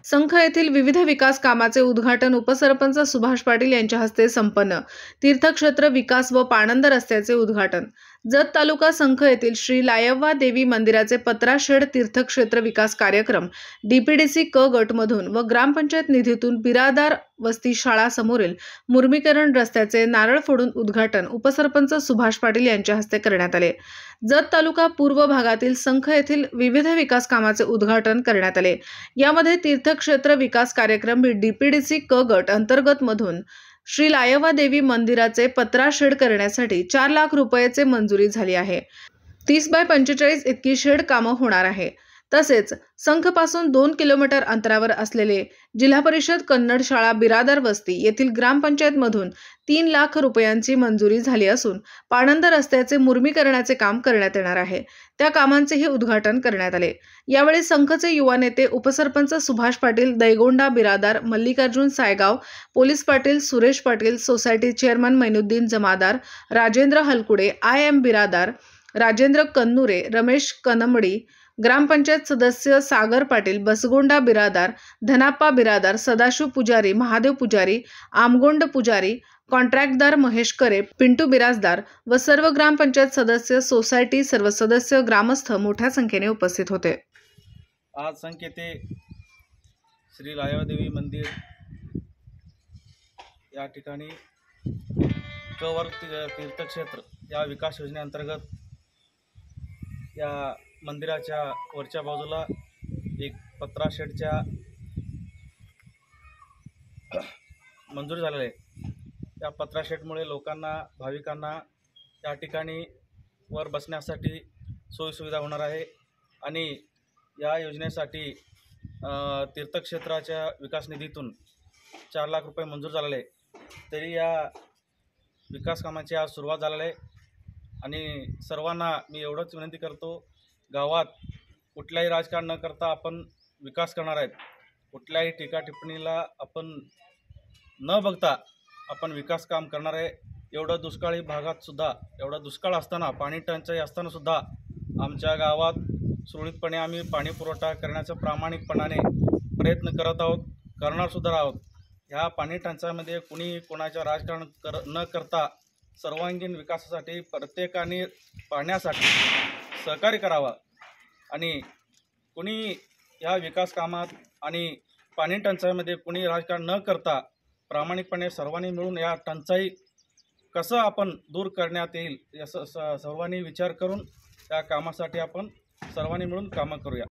संख येथील विविध विकास कामाचे उद्घाटन उपसरपंच सुभाष पाटील यांच्या हस्ते संपन्न। तीर्थक्षेत्र विकास व पाणंद रस्त्याचे उद्घाटन। जत तालुका संख येथील श्री लायव्वा देवी मंदिराचे पत्राशेड तीर्थक्षेत्र विकास कार्यक्रम डीपीडीसी क गट मधून व ग्रामपंचायत निधीतून बिरादार वस्ती शाळा समोरील मुर्मीकरण रस्त्याचे नारळ फोडून उद्घाटन उपसरपंच सुभाष पाटील यांच्या हस्ते करण्यात आले। जत तालुका पूर्व भागातील संख येथील विविध विकास कामाचे उद्घाटन करण्यात आले। यामध्ये तीर्थक्षेत्र विकास कार्यक्रम डीपीडीसी क गट अंतर्गत मधून श्री लायव्वा देवी मंदिराचे पत्राशेड करण्यासाठी 4 लाख रुपयाचे मंजुरी झाली आहे। 30 बाय 45 इतकी शेड कामं होणार आहे। तसेच संख पासून 2 किलोमीटर अंतरावर असलेले जिल्हा परिषद कन्नड शाळा बिरादार वस्ती येथील ग्रामपंचायत मधून 3 लाख रुपयांची मंजुरी झाली असून पाणंद रस्त्याचे मुर्मीकरणाचे काम करण्यात येणार आहे। त्या कामांचेही उद्घाटन करण्यात आले। यावेळी संखचे युवा नेते उपसरपंच Subhash Patil, Daigonda Biradar, Mallikarjun Saygaon, police Patil Suresh Patil, society chairman Mainuddin Jamadar, Rajendra Halkude, IM Biradar, Rajendra Kannure, Ramesh Kanamadi, gram panchayat सदस्य सागर पाटील, बसगोंडा बिरादार, धनाप्पा बिरादार, सदाशिव पुजारी, महादेव पुजारी, आमगोंड पुजारी, कॉन्ट्रॅक्टदार महेश करे, पिंटू बिराजदार व सर्व ग्रामपंचायत सदस्य, सोसायटी सर्व सदस्य, ग्रामस्थ मोठ्या संख्येने उपस्थित होते। आज संख येथे श्री लायव्वा देवी मंदिर या ठिकाणी कवर तीर्थक्षेत्र या विकास योजनेअंतर्गत या मंदिराच्या वरच्या बाजूला एक पत्राशेडच्या मंजूर झालेले आहे। या पत्राशेडमुळे लोकांना, भाविकांना या ठिकाणी वर बसण्यासाठी सोयीसुविधा होणार आहे आणि या योजनेसाठी तीर्थक्षेत्राच्या विकास निधीतून 4 लाख रुपये मंजूर झालेले आहे। तरी या विकास कामाची आज सुरुवात झालेली आहे आणि सर्वांना मी एवढंच विनंती करतो, गावात कुठलाही राजकारण न करता आपण विकास करणार आहेत। कुठल्याही टीका टिप्पणीला आपण न बघता आपण विकास काम करणार आहे। एवढं दुष्काळी भागात सुद्धा, एवढा दुष्काळ असताना, पाणी टंचाई असताना सुद्धा आमच्या गावात सुरळीतपणे आम्ही पाणी पुरवठा करण्याचा प्रामाणिकपणाने प्रयत्न करत आहोत, करणार सुद्धा आहोत। ह्या पाणी टंचाईमध्ये कुणी कोणाच्या राजकारण न करता सर्वांगीण विकासासाठी प्रत्येकाने पाण्यासाठी सहकार्य करावा आणि कुणी या विकास कामात आणि पाणी टंचाईमध्ये कुणी राजकारण न करता प्रामाणिकपणे सर्वांनी मिळून या टंचाई कसं आपण दूर करण्यात येईल याचा सर्वांनी विचार करून या कामासाठी आपण सर्वांनी मिळून कामं करूया।